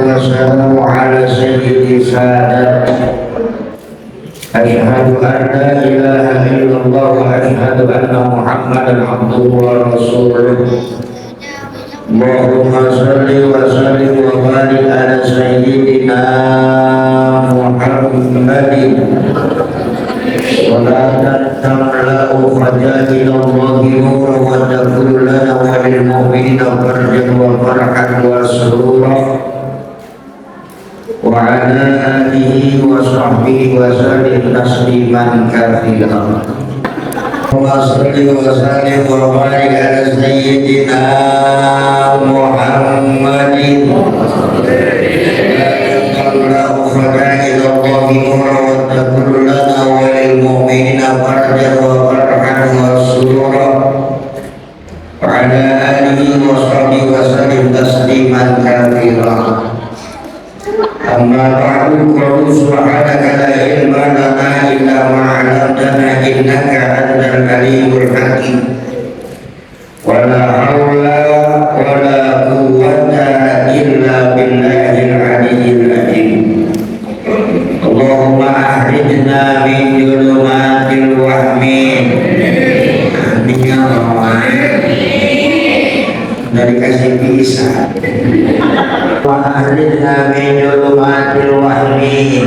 والسلام على سيد السادات. أشهد أن لا إله إلا الله وأشهد أن محمدا عبده ورسوله. اللهم صل وسلم وبارك على سيدنا محمد صلاة تملأ خزائن الله نورا وتكون لنا وللمؤمنين فرجا وفرحا وسرورا وعلى آله وصحبه وسلم تسليما كثيرا. اللهم صل وسلم وبارك على سيدنا محمد تملأ خزائن الله نورا وتكون لنا وللمؤمنين فرجا وفرحا وسرورا وعلى آله وصحبه وسلم تسليما كثيرا. أما بعد قل سبحانك لا علم لنا إلا ما علمتنا إنك أنت العليم الحكيم ولا حول ولا قوة إلا بالله العلي العظيم. اللهم أخرجنا من ظلمات الوهم dari kasih bisa wa akhrijna min dhulumatil wahmi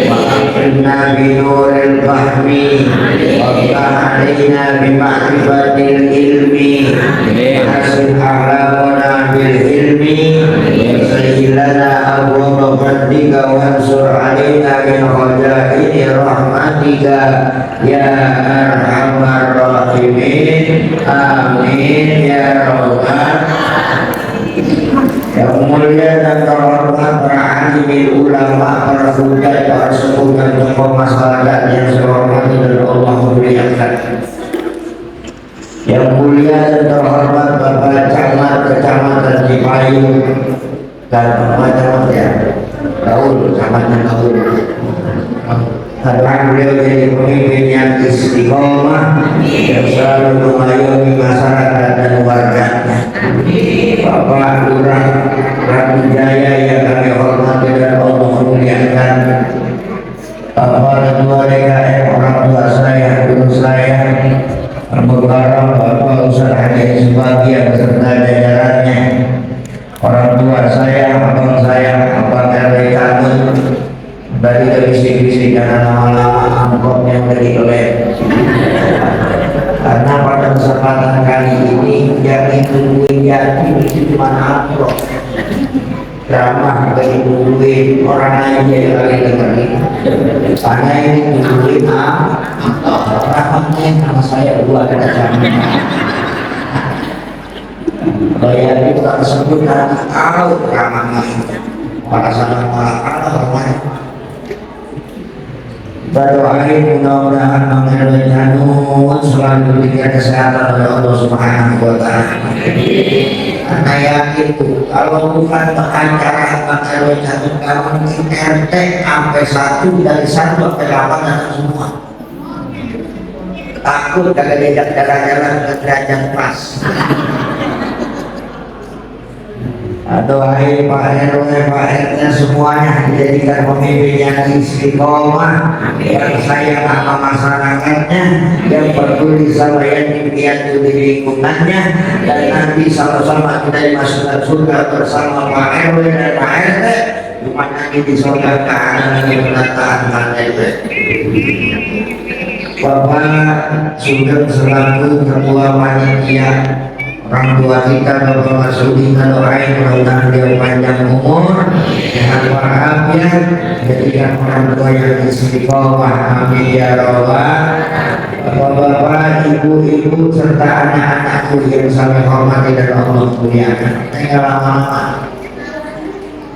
wa akhrijna bi nuril fahmi wa akhrijna bi ma'rifatil ilmi hasil a'lamana bil ilmi sayyidana abwaba fadlika wansur alaina min khazaini rahmatika ya arhamar rahimin. Amin ya rabbal. Yang mulia dan terhormat para alim ulama, para fuqaha, para sepuh dan tokoh masyarakat yang saya hormati dan Allah muliakan. Yang mulia dan terhormat Bapak Camat Kecamatan Cipayung dan Bapak Camat ya Gaul, Kecamatan Gaul. Karena beliau jadi pemimpin yang istiqomah yang selalu mengayomi masyarakat dan warganya. Bapak Lurah Pramujaya yang kami hormati dan Allah muliakan. Bapak Ketua DKM, orang tua saya, guru saya, Al-Mukarram Bapak Ustaz Haji sebagian beserta jajarannya, orang tua saya, abang saya, Abang RW Kanun. Tadi bisik-bisik karena lama-lama angkotnya dari oleh. Karena pada kesempatan kali ini yang ditungguin yatim itu cuma amplop drama bagi tungguin orang aja yang lagi dengerin. Karena ini tungguin rahmatnya sama saya dua ada jamin. Bayar itu tak tersebut karena tahu ramahnya pada saat malam berdoain mudah-mudahan mengenai Janun selalu diberikan kesehatan oleh Allah Subhanahu wa Ta'ala. Karena yakin kalau bukan pengacara mengenai Janun kamu mungkin RT sampai 1 dari 1 sampai 8 datang semua. Takut kagak diajak jalan-jalan ke derajat pas. Doain Pak RW, Pak RT semuanya dijadikan pemimpin yang istiqomah, yang sayang sama masyarakatnya, yang peduli sama yang piatu di lingkungannya, dan nanti sama-sama kita dimasukkan surga bersama Pak RW dan Pak RT. Cuma nanti di surga kanan yang penataan Pak RW. Bapak Sugeng selaku ketua panitia, orang tua kita Bapak Masudi kita doain mudah-mudahan dia panjang umur, sehat walafiat, jadikan orang tua yang istiqomah. Amin ya rabbal. Bapak-bapak, ibu-ibu serta anak-anakku yang saya hormati dan Allah muliakan. Tinggal lama-lama.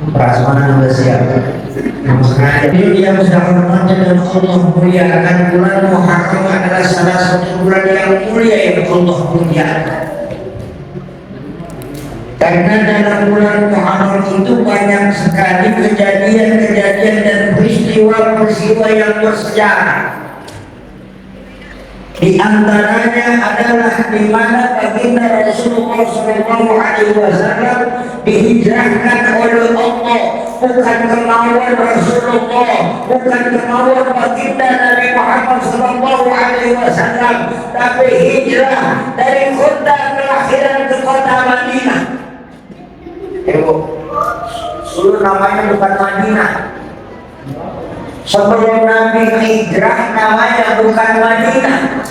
Prasmanan sudah siap. Jadi yang sudah hormati dan Allah muliakan, bulan Muharram adalah salah satu bulan yang mulia yang Allah muliakan. Karena dalam bulan Muharram itu banyak sekali kejadian-kejadian dan peristiwa-peristiwa yang bersejarah. Di antaranya adalah di mana baginda Rasulullah Shallallahu Alaihi Wasallam dihijrahkan oleh Allah, bukan kemauan Rasulullah, bukan kemauan baginda Nabi Muhammad Shallallahu Alaihi Wasallam, tapi hijrah dari kota kelahiran ke kota Madinah. Dulu namanya bukan Madinah. Sebelum Nabi hijrah namanya bukan Madinah.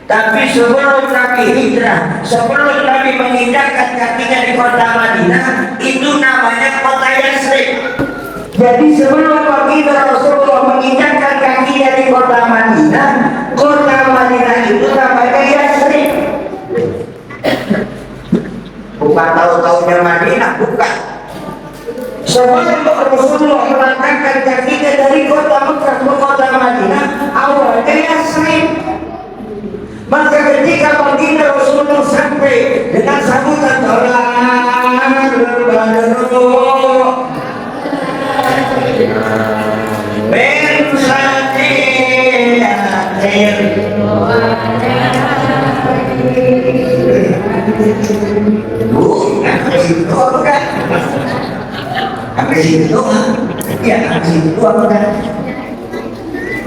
Tapi sebelum Nabi hijrah, sebelum Nabi menginjakkan kakinya di kota Madinah, itu namanya kota Yatsrib. Jadi sebelum baginda Rasulullah menginjakkan kakinya di kota Madinah itu namanya Yatsrib. Bukan tahu-tahunya Madinah, bukan. Sebelum Rasulullah melangkahkan kakinya dari kota Mekah ke kota Madinah, awalnya Yatsrib. Maka ketika baginda Rasulullah sampai dengan sambutan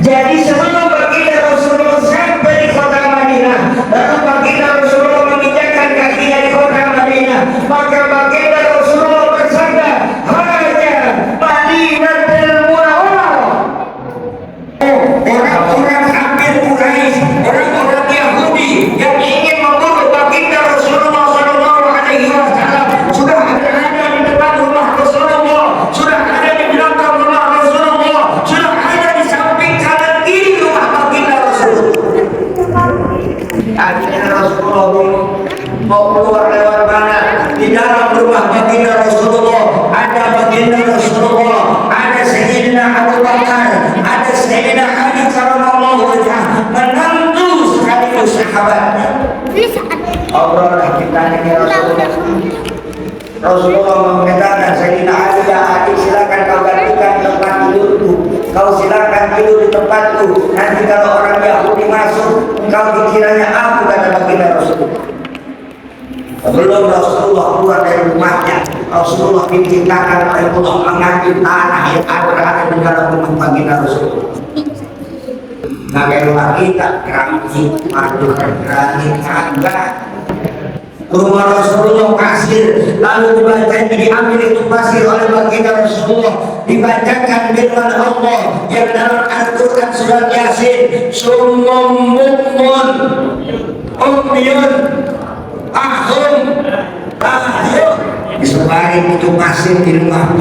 jadi sebelum baginda Rasulullah sampai di kota Madinah, lalu baginda Rasulullah menginjakkan kakinya di kota Madinah, maka baginda Rasulullah bersabda, "Haja Madinatul Munawwarah." Orang-orang kafir Quraisy, orang-orang Yahudi yang ingin membunuh baginda Rasulullah Shallallahu Alaihi Wasallam sudah ada di depan rumah Rasulullah, sudah ada di belakang rumah Rasulullah, sudah ada di samping kanan kiri rumah baginda Rasulullah. Akhirnya Rasulullah mau keluar lewat mana? Di dalam rumah baginda Rasulullah ada baginda Rasulullah, ada Sayyidina Abu Bakar, ada Sayyidina Ali karramallahu wajhah, menantu sekaligus sahabatnya. Allah kita ini Rasulullah mengatakan, Sayyidina Ali, ya Ali, silakan kau gantikan tempat tidurku, kau silakan tidur di tempatku. Nanti kalau orang Yahudi masuk, kau dikiranya aku, kata baginda Rasulullah. Sebelum Rasulullah keluar dari rumahnya, Rasulullah diperintahkan oleh Allah mengambil tanah yang ada di dalam rumah baginda Rasulullah. Maka rumah kita keramik, madu, granit, tangga. Rumah Rasulullah pasir, lalu diambil itu pasir oleh baginda Rasulullah, dibacakan firman Allah yang dalam Al-Quran surat Yasin, Summum Bukmun Umyun Ahum Ahyun. Disebarin itu pasir di rumah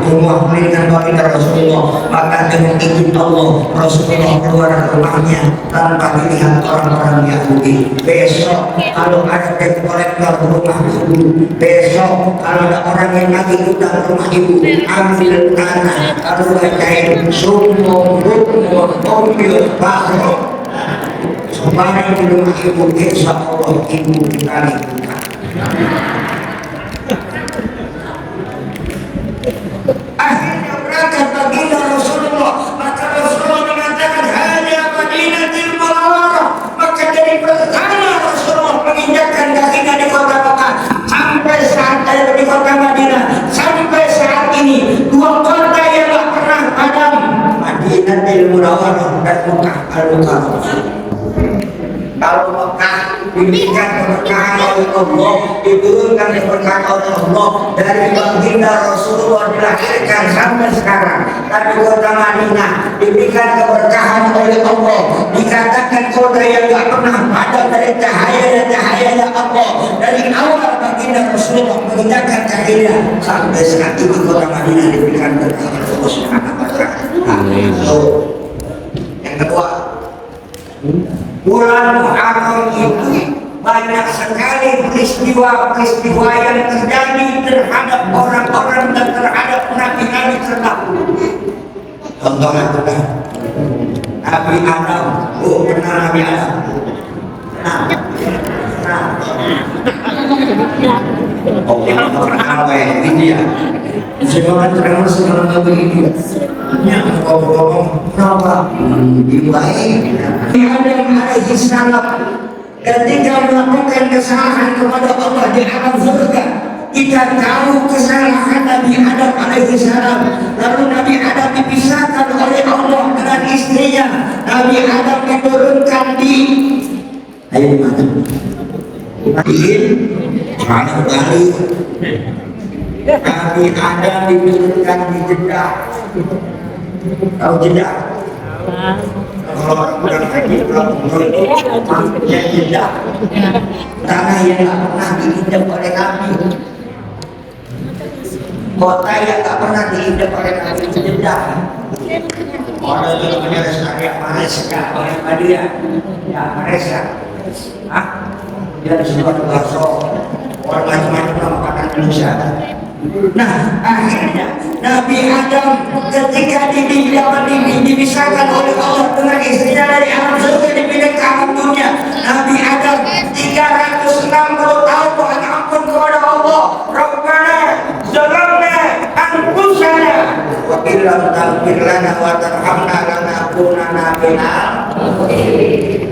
dengan baginda Rasulullah. Maka dengan izin Allah, Rasulullah keluar dari rumahnya tanpa dilihat orang-orang Yahudi. Besok kalau ada debt collector di rumah ibu, besok kalau ada orang yang lagi utang rumah ibu, ambil tanah lalu bacain Summum Bukmun Umyun Ahum. Sebarin di rumah ibu, insya Allah ibu dikali utang. Akhirnya berangkat baginda Rasulullah, maka Rasulullah mengatakan hanya Madinatul Munawwarah. Maka dari pertama Rasulullah menginjakkan kakinya di kota Mekah sampai saat di kota Madinah, sampai saat ini dua kota yang tak pernah padam, Madinatul Munawwarah dan Mekah Al-Mukarramah. Kalau Mekah diberikan keberkahan oleh Allah, diturunkan keberkahan oleh Allah dari baginda Rasulullah dilahirkan sampai sekarang. Tapi kota Madinah diberikan keberkahan oleh Allah, dikatakan kota yang tak pernah padam dari cahaya Allah. Dari awal baginda Rasulullah menginjakkan kakinya sampai saat ini kota Madinah diberikan keberkahan oleh Allah Subhanahu wa Ta'ala. Yang kedua, bulan Muharram itu banyak sekali peristiwa-peristiwa yang terjadi terhadap orang-orang dan terhadap nabi-nabi terdahulu. Contohnya benar Nabi Adam, benar Nabi Adam. Apa yang ini ya? Jangan terlalu sekarang begini. Ya, ngomong-ngomong, kenapa? Baik. Nabi Adam alaihi salam ketika melakukan kesalahan kepada Allah di alam surga, kita tahu kesalahan Nabi Adam alaihi salam. Lalu Nabi Adam dipisahkan oleh Allah dengan istrinya. Nabi Adam diturunkan di mana balik. Nabi Adam diturunkan di Jeddah. Tahu Jeddah? Kalau orang haji maksudnya Jeddah, tanah yang tak pernah diinjak oleh Nabi, kota yang tak pernah diinjak oleh Nabi, Jeddah. Orang itu namanya Malaysia, oleh Madia, ya Malaysia. Dia disebut bakso, orang macam-macam makanan Indonesia. Nah, akhirnya Nabi Adam ketika dipisahkan oleh Allah dengan istrinya dari alam surga dipindah ke alam dunia, Nabi Adam 360 tahun mohon ampun kepada Allah. Rabbana zalamna anfusana wa illam taghfir lana wa tarhamna lanakunanna minal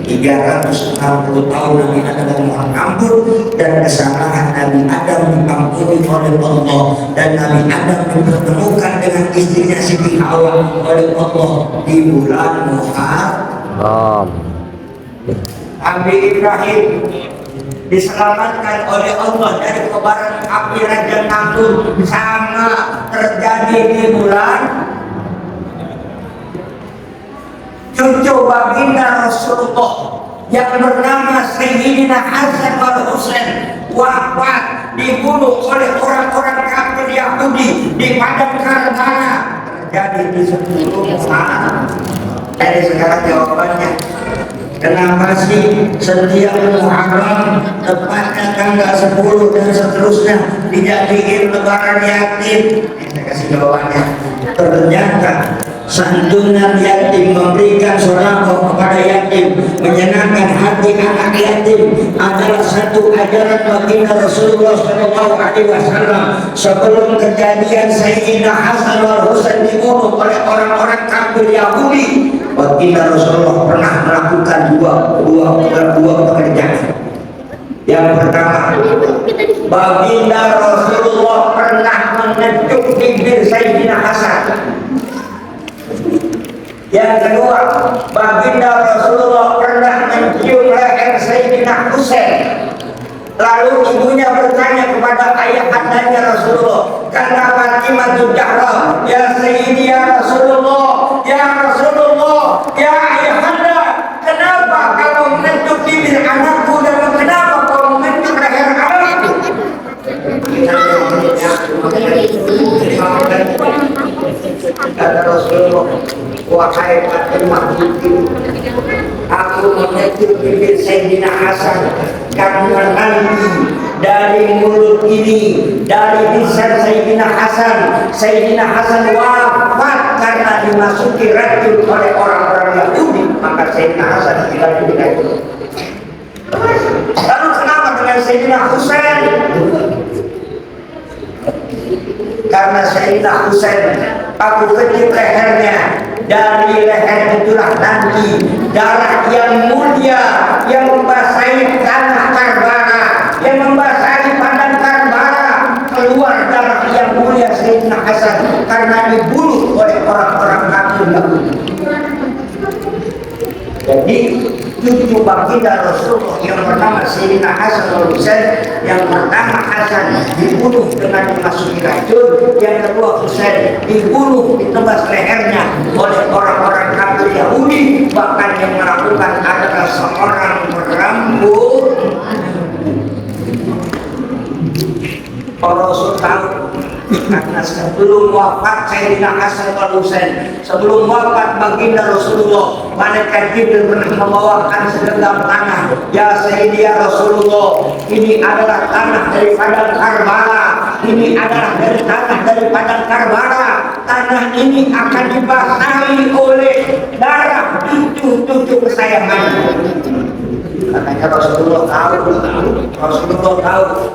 360 tahun Nabi Adam mohon ampun dan kesalahan Nabi Adam diampuni oleh Allah, dan Nabi Adam dipertemukan dengan istrinya Siti Hawa oleh Allah di bulan Muharram. Nabi Ibrahim diselamatkan oleh Allah dari kobaran api Raja Namrud, sama terjadi di bulan. Cucu baginda Rasulullah yang bernama Sayyidina Hasan wal Husain wafat dibunuh oleh orang-orang kafir Yahudi di padang Karbala, terjadi di 10 Muharram. Dari sekarang jawabannya, kenapa sih setiap Muharram tepatnya tanggal 10 dan seterusnya dijadiin lebaran yatim? Saya kasih jawabannya. Ternyata santunan yatim, memberikan sedekah kepada yatim, menyenangkan hati anak yatim adalah satu ajaran baginda Rasulullah SAW. Sebelum kejadian Sayyidina Hasan wal Husain dibunuh oleh orang-orang kafir Yahudi, baginda Rasulullah pernah melakukan dua pekerjaan. Yang pertama, baginda Rasulullah pernah mengetuk bibir Sayyidina Hasan. Yang kedua, baginda Rasulullah pernah mencium leher Sayyidina Husain. Lalu ibunya bertanya kepada ayahandanya Rasulullah, karena Fatimah Zahra, ya Sayyidi ya Rasulullah, ya Rasulullah, ya ayahanda, kenapa kamu menentuk bibir anakku dan kenapa kamu menentuk leher anakku? Kata Rasulullah, wahai Fatimah binti, aku menyentuh bibir Sayyidina Hasan karena nanti dari mulut ini, dari lisan Sayyidina Hasan wafat karena dimasuki racun oleh orang-orang Yahudi, maka Sayyidina Hasan tidak itu. Lalu kenapa dengan Sayyidina Husain? Karena Sayyidina Husain aku kecil lehernya, dari leher itulah nanti darah yang mulia yang membasahi tanah Karbala, yang membasahi padang Karbala, keluar darah yang mulia Sayyidina Hasan karena dibunuh oleh orang-orang kafir Yahudi. Jadi cucu baginda Rasulullah yang pertama Sayyidina Hasan wal Husain, yang pertama Hasan dibunuh dengan dimasuki racun, yang kedua Husain dibunuh, ditebas lehernya oleh orang-orang kafir Yahudi, bahkan yang melakukan adalah seorang perambut. Rasul tahu, karena sebelum wafat Sayyidina Hasan wal Husain, sebelum wafat baginda Rasulullah, malaikat Jibril pernah membawakan segenggam tanah. Ya Sayyidi ya Rasulullah, ini adalah tanah dari padang Karbala, ini adalah dari tanah dari padang Karbala. Tanah ini akan dibasahi oleh darah cucu-cucu kesayangan. Katanya Rasulullah tahu,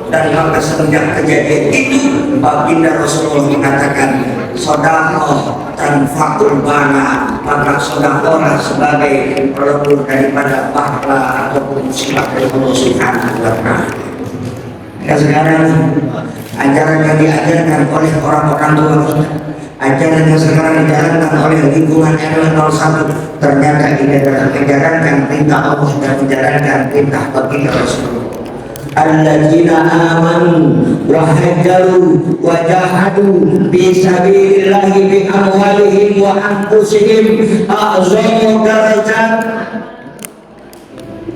dan maka semenjak kejadian itu baginda Rasulullah mengatakan, sedekah tanfa'ul bana, maka sedekah sebagai pelebur daripada pahala ataupun musibah dari Allah Subhanahu wa taala. Dan sekarang ajaran yang diajarkan oleh orang-orang tua kita, ajaran yang sekarang dijalankan oleh lingkungan RW 01, ternyata ini adalah menjalankan perintah Allah dan menjalankan perintah baginda Rasulullah. Alladzina amanu wa hajaru wa jahadu fi sabilillahi bi amwalihim wa anfusihim a'zamu darajat.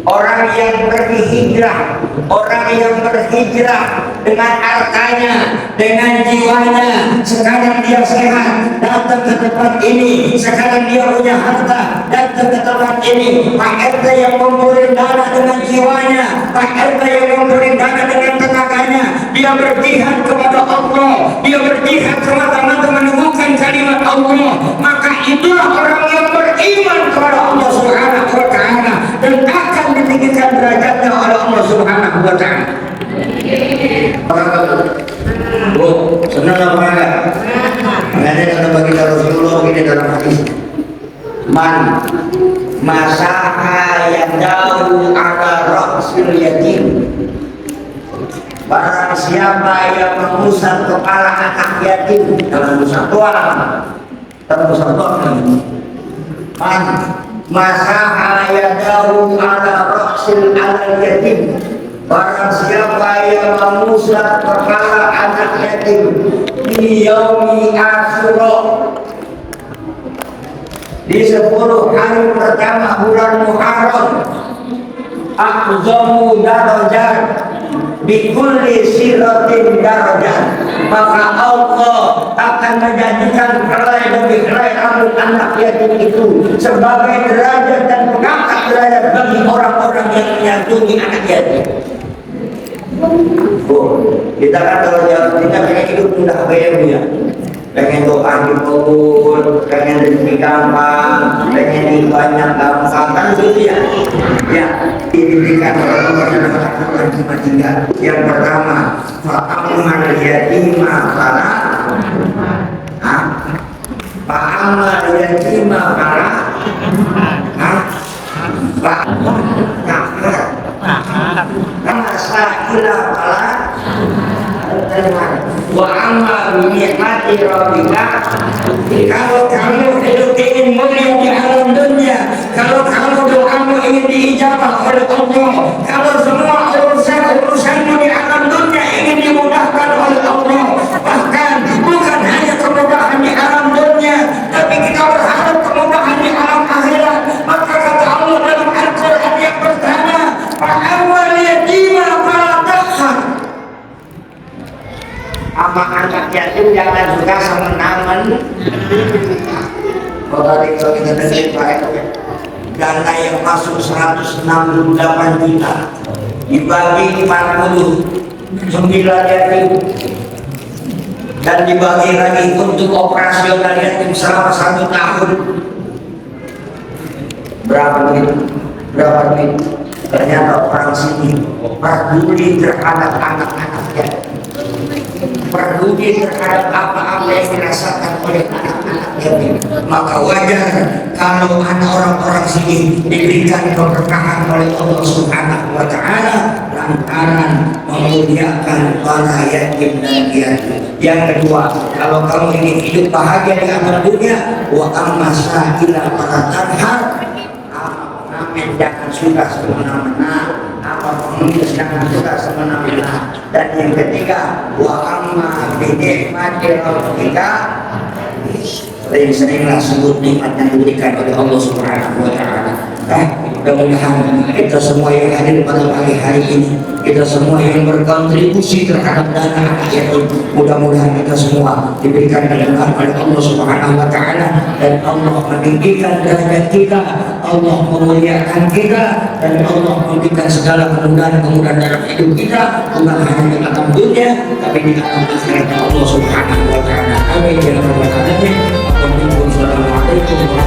Orang yang berhijrah, orang yang berhijrah dengan hartanya, dengan jiwanya, sekarang dia sehat, datang ke tempat ini, sekarang dia punya harta, datang ke tempat ini. Pak RT yang memberi dana dengan jiwanya, Pak RT yang memberi dana dengan tenaganya, dia berjihad kepada Allah, dia berjihad semata-mata menemukan kalimat Allah, maka itulah orang yang beriman kepada Allah Subhanahu wa taala dan akan ditinggikan derajatnya oleh Allah Subhanahu wa taala. Bu, senang apa enggak? Makanya kata baginda Rasulullah begini dalam hadis, man masaha yadahu ala ra'sil yatim, barang siapa yang mengusap kepala anak yatim, dalam usap tuan, dalam usap tuan, man masaha yadahu ala ra'sil ala yatim, barang siapa yang mengusap kepala anak yatim di yaumi Asyura, di 10 hari pertama bulan Muharram, a'zamu darajat bi kulli siratin darajat, maka Allah akan menjadikan helai demi helai rambut anak yatim itu sebagai derajat dan pengangkat derajat bagi orang-orang yang menyantungi anak yatim. Kita kan kalau kita pengen hidup mudah ya, pengen doa dikabul, pengen rezeki gampang, pengen banyak gampang, kan gitu ya. Ya, diberikan oleh Allah dalam cuma 3. Yang pertama, fa'amal yatima fala, fa'amal yatima fala, masa'ilah fala, wa amma bi ni'mati rabbika. Kalau kamu hidup ingin mulia di alam dunia, kalau kamu doamu ingin diijabah oleh Allah, kalau semua urusanmu di alam dunia ingin dimudahkan oleh Allah, bahkan bukan hanya kemudahan di alam dunia, tapi kita berharap kemudahan di alam akhirat, maka kata Allah dalam Al-Quran yang pertama, fa'amal yatima fala taqhar. Apa anak yatim jangan suka semen-amen. Kalau kita dengar dana yang masuk 168 juta dibagi 49 yatim dan dibagi lagi untuk operasional yatim selama 1 tahun. Berapa duit? Ternyata orang sini peduli terhadap anak-anak yatim, peduli terhadap apa-apa yang dirasakan oleh anak-anak yatim. Maka wajar kalau ada orang-orang sini diberikan keberkahan oleh Allah Subhanahu wa taala lantaran memuliakan para yatim dan piatu. Yang kedua, kalau kamu ingin hidup bahagia di alam dunia, wa amma sa'ila para tanhar, jangan suka semena-mena, apa pengemis jangan suka semena-mena. Dan yang ketiga, wa amma bi ni'mati rabbika, sering-seringlah sebut nikmat yang diberikan oleh Allah Subhanahu wa taala. Mudah-mudahan kita semua yang hadir pada pagi hari ini, kita semua yang berkontribusi terhadap dana anak yatim, mudah-mudahan kita semua diberikan kemudahan oleh Allah Subhanahu wa taala dan Allah meninggikan derajat kita, Allah memuliakan kita, dan Allah memberikan segala kemudahan-kemudahan dalam hidup kita, bukan hanya di alam dunia tapi di alam akhirat Allah Subhanahu wa taala. Amin ya rabbal alamin. Assalamualaikum warahmatullahi wabarakatuh.